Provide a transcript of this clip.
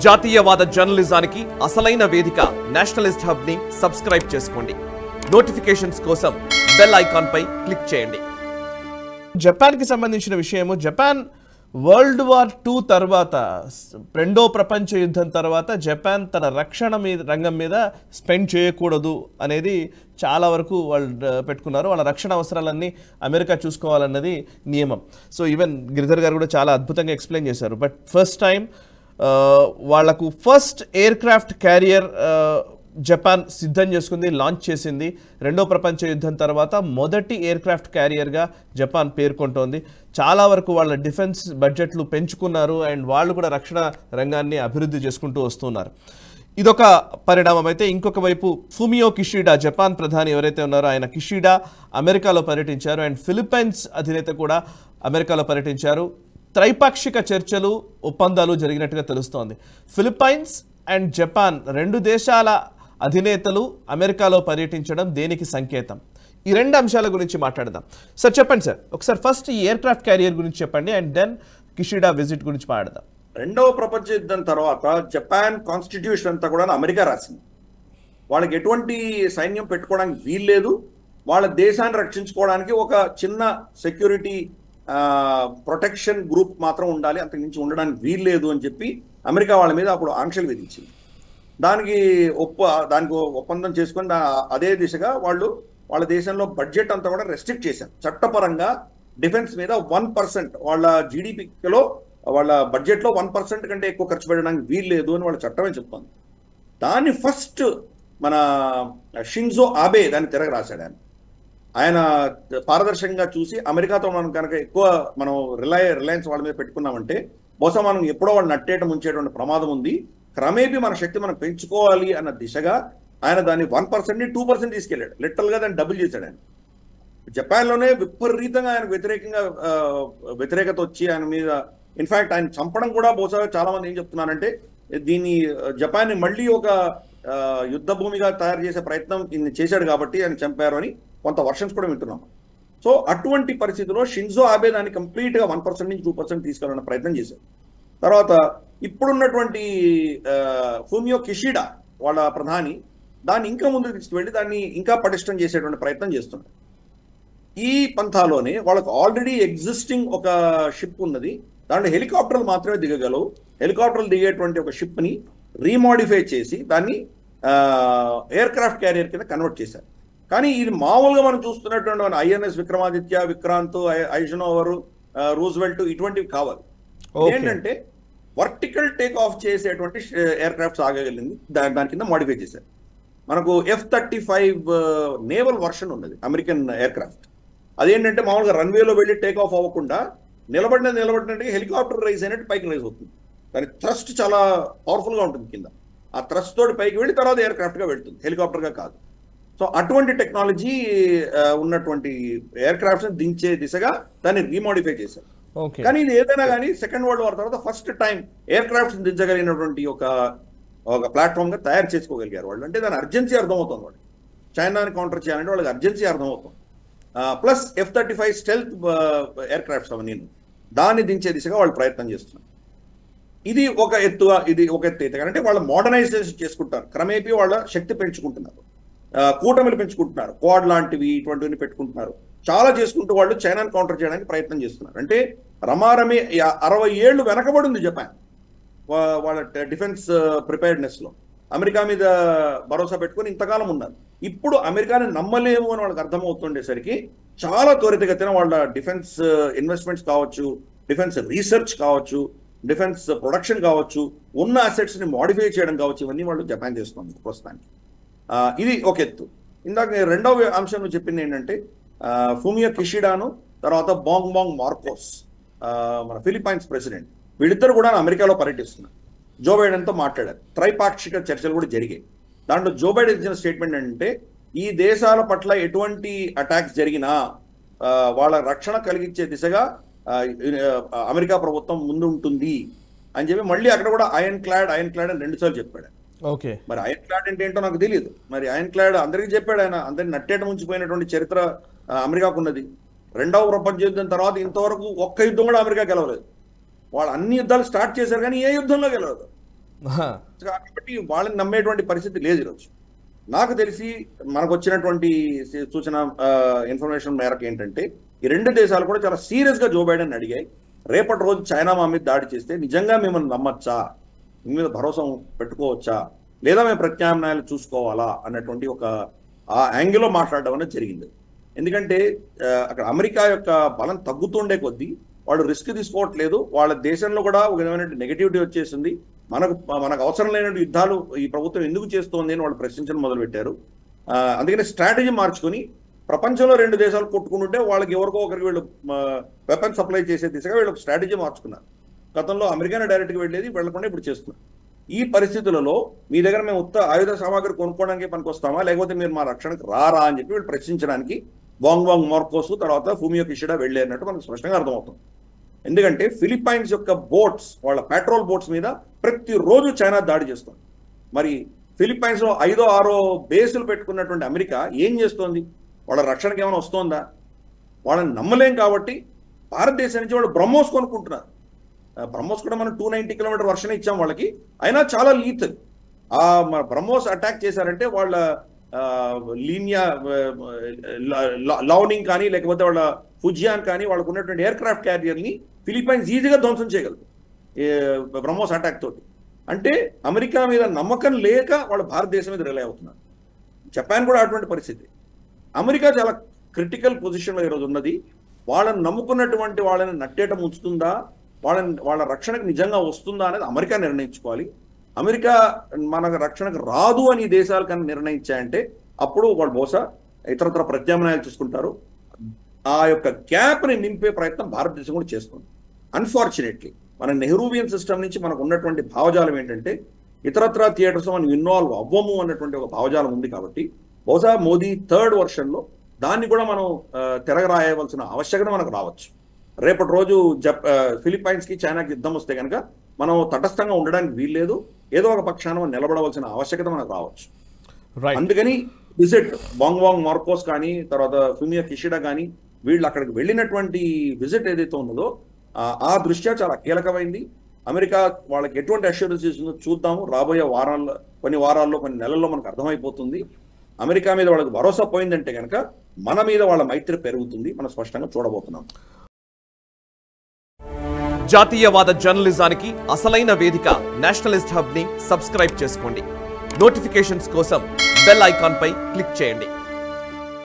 జాతీయవాద జర్నలిజానికి అసలైన వేదిక నేషనలిస్ట్ హబ్ ని సబ్స్క్రైబ్ చేసుకోండి. నోటిఫికేషన్స్ కోసం బెల్ ఐకాన్ పై క్లిక్ చేయండి. జపాన్ కి సంబంధించిన విషయము, జపాన్ వరల్డ్ వార్ 2 తర్వాత, రెండో ప్రపంచ యుద్ధం తర్వాత జపాన్ తన రక్షణ రంగం మీద స్పెండ్ చేయకూడదు అనేది చాలా వరకు వాళ్ళు పెట్టుకున్నారు. వాళ్ళ రక్షణ అవసరాలన్నీ అమెరికా చూసుకోవాలన్నది నియమం. సో ఈవెన్ గిరిధర్ గారు కూడా చాలా అద్భుతంగా ఎక్స్ప్లెయిన్ చేశారు. బట్ ఫస్ట్ టైం వాళ్లకు first air craft carrier Japan సిద్ధం చేసుకుంది, లాంచ్ చేసింది. రెండో ప్రపంచ యుద్ధం తర్వాత మొదటి ఎయిర్ క్రాఫ్ట్ క్యారియర్గా జపాన్ పేర్కొంటోంది. చాలా వరకు వాళ్ళ డిఫెన్స్ బడ్జెట్లు పెంచుకున్నారు అండ్ వాళ్ళు కూడా రక్షణ రంగాన్ని అభివృద్ధి చేసుకుంటూ వస్తున్నారు. ఇదొక పరిణామం. అయితే ఇంకొక వైపు ఫుమియో కిషిడా, జపాన్ ప్రధాని ఎవరైతే ఉన్నారో ఆయన కిషిడా అమెరికాలో పర్యటించారు అండ్ ఫిలిప్పైన్స్ అధినేత కూడా అమెరికాలో పర్యటించారు. త్రైపాక్షిక చర్చలు, ఒప్పందాలు జరిగినట్టుగా తెలుస్తోంది. ఫిలిప్పైన్స్ అండ్ జపాన్ రెండు దేశాల అధినేతలు అమెరికాలో పర్యటించడం దేనికి సంకేతం? ఈ రెండు అంశాల గురించి మాట్లాడదాం. సార్ చెప్పండి సార్, ఒకసారి ఫస్ట్ ఈ ఎయిర్ క్రాఫ్ట్ క్యారియర్ గురించి చెప్పండి అండ్ దెన్ కిషిడా విజిట్ గురించి మాట్లాడదాం. రెండవ ప్రపంచ యుద్ధం తర్వాత జపాన్ కాన్స్టిట్యూషన్ అంతా కూడా అమెరికా రాసింది. వాళ్ళకి ఎటువంటి సైన్యం పెట్టుకోవడానికి వీల్లేదు. వాళ్ళ దేశాన్ని రక్షించుకోవడానికి ఒక చిన్న సెక్యూరిటీ ప్రొటెక్షన్ గ్రూప్ మాత్రం ఉండాలి, అంతకు మించి ఉండడానికి వీల్లేదు అని చెప్పి అమెరికా వాళ్ళ మీద అప్పుడు ఆంక్షలు విధించింది. దానికి ఒప్పందం చేసుకొని అదే దిశగా వాళ్ళ దేశంలో బడ్జెట్ అంతా కూడా రెస్ట్రిక్ట్ చేశారు. చట్టపరంగా డిఫెన్స్ మీద 1% వాళ్ళ జీడిపిలో, వాళ్ళ బడ్జెట్లో 1% కంటే ఎక్కువ ఖర్చు పెట్టడానికి వీల్లేదు అని వాళ్ళ చట్టమే చెప్తోంది. దాన్ని ఫస్ట్ మన షింజో ఆబే దాన్ని తిరగ రాశాడు. ఆయన పారదర్శకంగా చూసి అమెరికాతో మనం కనుక ఎక్కువ మనం రిలయన్స్ వాళ్ళ మీద పెట్టుకున్నామంటే బహుశా మనం ఎప్పుడో వాళ్ళు నట్టేయటం ఉంచేటువంటి ప్రమాదం ఉంది. క్రమేపీ మన శక్తి మనం పెంచుకోవాలి అన్న దిశగా ఆయన దాన్ని 1%ని 2% తీసుకెళ్ళాడు. లిటరల్గా దాన్ని డబుల్ చేశాడు. ఆయన జపాన్లోనే విపరీతంగా ఆయనకు వ్యతిరేకత వచ్చి ఆయన మీద ఇన్ఫాక్ట్ ఆయన చంపడం కూడా బహుశా చాలా మంది ఏం చెప్తున్నారంటే దీన్ని జపాన్ని మళ్ళీ ఒక యుద్ధ భూమిగా తయారు చేసే ప్రయత్నం చేశాడు కాబట్టి ఆయన చంపారు అని కొంత వర్షన్స్ కూడా వింటున్నాం. సో అటువంటి పరిస్థితిలో షింజో ఆబే దాన్ని కంప్లీట్గా 1% నుంచి 2% తీసుకెళ్ళాలన్న ప్రయత్నం చేశారు. తర్వాత ఇప్పుడున్నటువంటి ఫుమియో కిషిడా వాళ్ళ ప్రధాని దాన్ని ఇంకా ముందుకు తీసుకువెళ్ళి దాన్ని ఇంకా పటిష్టం చేసేటువంటి ప్రయత్నం చేస్తున్నారు. ఈ పంథాలోనే వాళ్ళకు ఆల్రెడీ ఎగ్జిస్టింగ్ ఒక షిప్ ఉన్నది. దాంట్లో హెలికాప్టర్లు మాత్రమే దిగగలవు. హెలికాప్టర్లు దిగేటువంటి ఒక షిప్ని రీమాడిఫై చేసి దాన్ని ఎయిర్ క్రాఫ్ట్ క్యారియర్ కింద కన్వర్ట్ చేశారు. కానీ ఇది మామూలుగా మనం చూస్తున్నటువంటి ఐఎన్ఎస్ విక్రమాదిత్య, విక్రాంత్, ఐజనోవర్, రూజ్వెల్ట్ ఇటువంటివి కావాలి. ఏంటంటే వర్టికల్ టేక్ ఆఫ్ చేసేటువంటి ఎయిర్ క్రాఫ్ట్స్ ఆగగలిగింది. దాని కింద మాడిఫై చేశారు. మనకు F-35 నేవల్ వర్షన్ ఉన్నది అమెరికన్ ఎయిర్ క్రాఫ్ట్. అదేంటంటే మామూలుగా రన్వేలో వెళ్ళి టేక్ ఆఫ్ అవ్వకుండా నిలబడినట్టు హెలికాప్టర్ రైజ్ అయినట్టు పైకి రైజ్ అవుతుంది. దాని థ్రస్ట్ చాలా పవర్ఫుల్గా ఉంటుంది కింద. ఆ థ్రస్ట్ తోటి పైకి వెళ్ళి తర్వాత ఎయిర్ క్రాఫ్ట్గా వెళ్తుంది, హెలికాప్టర్గా కాదు. సో అటువంటి టెక్నాలజీ ఉన్నటువంటి ఎయిర్ క్రాఫ్ట్స్ దించే దిశగా దాన్ని రీమోడిఫై చేశారు. కానీ ఇది ఏదైనా కానీ సెకండ్ వరల్డ్ వార్ తర్వాత ఫస్ట్ టైం ఎయిర్ క్రాఫ్ట్స్ దించగలిగినటువంటి ఒక ప్లాట్ఫామ్ గా తయారు చేసుకోగలిగారు వాళ్ళు. అంటే దాని అర్జెన్సీ అర్థమవుతుంది. వాళ్ళు చైనాని కౌంటర్ చేయాలంటే వాళ్ళకి అర్జెన్సీ అర్థమవుతుంది. Plus F-35 stealth air crafts అవన్నీ దాన్ని దించే దిశగా వాళ్ళు ప్రయత్నం చేస్తున్నారు. ఇది ఒక ఎత్తు అయితే అంటే వాళ్ళు మోడర్నైజేషన్ చేసుకుంటారు. క్రమేపీ వాళ్ళ శక్తి పెంచుకుంటున్నారు, కూటమిలు పెంచుకుంటున్నారు, క్వాడ్ లాంటివి ఇటువంటివన్నీ పెట్టుకుంటున్నారు. చాలా చేసుకుంటూ వాళ్ళు చైనాని కౌంటర్ చేయడానికి ప్రయత్నం చేస్తున్నారు. అంటే రమారమి 60 ఏళ్ళు వెనకబడి ఉంది జపాన్ వాళ్ళ డిఫెన్స్ ప్రిపేర్డ్నెస్లో. అమెరికా మీద భరోసా పెట్టుకుని ఇంతకాలం ఉన్నారు. ఇప్పుడు అమెరికాని నమ్మలేము అని వాళ్ళకి అర్థమవుతుండేసరికి చాలా త్వరితగతిన వాళ్ళ డిఫెన్స్ ఇన్వెస్ట్మెంట్స్ కావచ్చు, డిఫెన్స్ రీసెర్చ్ కావచ్చు, డిఫెన్స్ ప్రొడక్షన్ కావచ్చు, ఉన్న అసెట్స్ని మాడిఫై చేయడం కావచ్చు, ఇవన్నీ వాళ్ళు జపాన్ చేస్తుంది ప్రస్తుతానికి. ఇది ఒక ఎత్తు. ఇందాక రెండవ అంశం నువ్వు చెప్పింది ఏంటంటే ఫుమియో కిషిడాను తర్వాత బాంగ్ మార్కోస్ మన ఫిలిప్పైన్స్ ప్రెసిడెంట్ వీళ్ళిద్దరు కూడా అమెరికాలో పర్యటిస్తున్నారు. జో బైడెన్తో మాట్లాడారు. త్రైపాక్షిక చర్చలు కూడా జరిగాయి. దాంట్లో జో బైడెన్ ఇచ్చిన స్టేట్మెంట్ ఏంటంటే ఈ దేశాల పట్ల ఎటువంటి అటాక్స్ జరిగినా వాళ్ళ రక్షణ కలిగించే దిశగా అమెరికా ప్రభుత్వం ముందు ఉంటుంది అని చెప్పి మళ్ళీ అక్కడ కూడా ఐరన్ క్లాడ్ అని 2 సార్లు చెప్పాడు. మరి ఐరన్ క్లాడ్ అంటే ఏంటో నాకు తెలియదు. మరి ఐరన్ క్లాడ్ అందరికీ చెప్పాడు. ఆయన అందరినీ నట్టేట ముంచిపోయినటువంటి చరిత్ర అమెరికాకు ఉన్నది. రెండవ ప్రపంచ యుద్ధం తర్వాత ఇంతవరకు ఒక్క యుద్ధం కూడా అమెరికా గెలవలేదు. వాళ్ళు అన్ని యుద్ధాలు స్టార్ట్ చేశారు కానీ ఏ యుద్ధంలో గెలవదు. కాబట్టి వాళ్ళని నమ్మేటువంటి పరిస్థితి లేదు ఈరోజు. నాకు తెలిసి మనకు వచ్చినటువంటి సూచన ఇన్ఫర్మేషన్ మేరకు ఏంటంటే ఈ రెండు దేశాలు కూడా చాలా సీరియస్ గా జో బైడెన్ అడిగాయి, రేపటి రోజు చైనా మా మీద దాడి చేస్తే నిజంగా మిమ్మల్ని నమ్మచ్చా, మీ మీద భరోసా పెట్టుకోవచ్చా, లేదా మేము ప్రత్యామ్నాయాలు చూసుకోవాలా అన్నటువంటి ఒక ఆ యాంగిల్లో మాట్లాడడం అనేది జరిగింది. ఎందుకంటే అక్కడ అమెరికా యొక్క బలం తగ్గుతుండే కొద్దీ వాళ్ళు రిస్క్ తీసుకోవట్లేదు, వాళ్ళ దేశంలో కూడా ఒక విధమైన నెగటివిటీ వచ్చేసింది, మనకు అవసరం లేనటువంటి యుద్ధాలు ఈ ప్రభుత్వం ఎందుకు చేస్తోంది అని వాళ్ళు ప్రశ్నించడం మొదలుపెట్టారు. అందుకని స్ట్రాటజీ మార్చుకొని ప్రపంచంలో రెండు దేశాలు కొట్టుకుంటుంటే వాళ్ళకి ఎవరికో ఒకరికి వీళ్ళు వెపన్ సప్లై చేసే దిశగా వీళ్ళు స్ట్రాటజీ మార్చుకున్నారు. గతంలో అమెరికానే డైరెక్ట్గా వెళ్ళేది, వెళ్లకుండా ఇప్పుడు చేస్తున్నారు. ఈ పరిస్థితులలో మీ దగ్గర మేము ఆయుధ సామాగ్రి కొనుక్కోవడానికి పనికొస్తామా, లేకపోతే మీరు మా రక్షణకు రారా అని చెప్పి వీళ్ళు ప్రశ్నించడానికి వాంగ్ మార్కోస్ తర్వాత ఫూమియో కిషిడా వెళ్ళేనట్టు మనకు స్పష్టంగా అర్థమవుతుంది. ఎందుకంటే ఫిలిప్పైన్స్ యొక్క బోట్స్, వాళ్ళ పెట్రోల్ బోట్స్ మీద ప్రతిరోజు చైనా దాడి చేస్తుంది. మరి ఫిలిప్పైన్స్ లో 5, 6 బేసులు పెట్టుకున్నటువంటి అమెరికా ఏం చేస్తోంది? వాళ్ళ రక్షణకి ఏమైనా వస్తుందా? వాళ్ళని నమ్మలేం కాబట్టి భారతదేశం నుంచి వాళ్ళు బ్రహ్మోస్ కొనుక్కుంటున్నారు. బ్రహ్మోస్ కూడా మనం 290 కిలోమీటర్ వర్షన్ ఇచ్చాం వాళ్ళకి, అయినా చాలా లీతల్. ఆ బ్రహ్మోస్ అటాక్ చేశారంటే వాళ్ళ లౌనింగ్ కానీ లేకపోతే వాళ్ళ ఫుజియాన్ కానీ వాళ్ళకు ఉన్నటువంటి ఎయిర్ క్రాఫ్ట్ క్యారియర్ని ఫిలిప్పైన్స్ ఈజీగా ధ్వంసం చేయగలరు బ్రహ్మోస్ అటాక్ తోటి. అంటే అమెరికా మీద నమ్మకం లేక వాళ్ళు భారతదేశం మీద రిలై అవుతున్నారు. జపాన్ కూడా అటువంటి పరిస్థితి. అమెరికా చాలా క్రిటికల్ పొజిషన్లో ఈరోజు ఉన్నది. వాళ్ళని నమ్ముకున్నటువంటి వాళ్ళని నట్టేట ముంచుతుందా, వాళ్ళ రక్షణకు నిజంగా వస్తుందా అనేది అమెరికా నిర్ణయించుకోవాలి. అమెరికా మన రక్షణకు రాదు అని దేశాలు కన్నా నిర్ణయించాయంటే అప్పుడు వాళ్ళు బహుశా ఇతరత్ర ప్రత్యామ్నాయాలు చూసుకుంటారు. ఆ యొక్క గ్యాప్ని నింపే ప్రయత్నం భారతదేశం కూడా చేస్తుంది. అన్ఫార్చునేట్లీ మన నెహ్రూవియన్ సిస్టమ్ నుంచి మనకు ఉన్నటువంటి భావజాలం ఏంటంటే ఇతరత్ర థియేటర్స్ మనం ఇన్వాల్వ్ అవ్వము అన్నటువంటి ఒక భావజాలం ఉంది. కాబట్టి బహుశా మోదీ 3rd వర్షన్లో దాన్ని కూడా మనం తిరగరాయవలసిన ఆవశ్యకత మనకు రావచ్చు. రేపటి రోజు ఫిలిప్పైన్స్కి చైనాకి యుద్ధం వస్తే కనుక మనం తటస్థంగా ఉండడానికి వీల్లేదు, ఏదో ఒక పక్షాన నిలబడవలసిన ఆవశ్యకత మనకు రావచ్చు. అందుకని విజిట్ వాంగ్ మార్కోస్ కానీ తర్వాత ఫూమియో కిషిడా కానీ వీళ్ళు అక్కడికి వెళ్ళినటువంటి విజిట్ ఏదైతే ఉన్నదో ఆ దృష్ట్యా చాలా కీలకమైంది. అమెరికా వాళ్ళకి ఎటువంటి అష్యూరెన్స్ ఇస్తుందో చూద్దాము. రాబోయే కొన్ని వారాల్లో కొన్ని నెలల్లో మనకు అర్థమైపోతుంది. అమెరికా మీద వాళ్ళకి భరోసా పోయిందంటే కనుక మన మీద వాళ్ళ మైత్రి పెరుగుతుంది, మనం స్పష్టంగా చూడబోతున్నాం. జాతీయవాద జర్నలిజానికి అసలైన వేదిక నేషనలిస్ట్ హబ్ ని సబ్స్క్రైబ్ చేసుకోండి. నోటిఫికేషన్స్ కోసం బెల్ ఐకాన్ పై క్లిక్ చేయండి.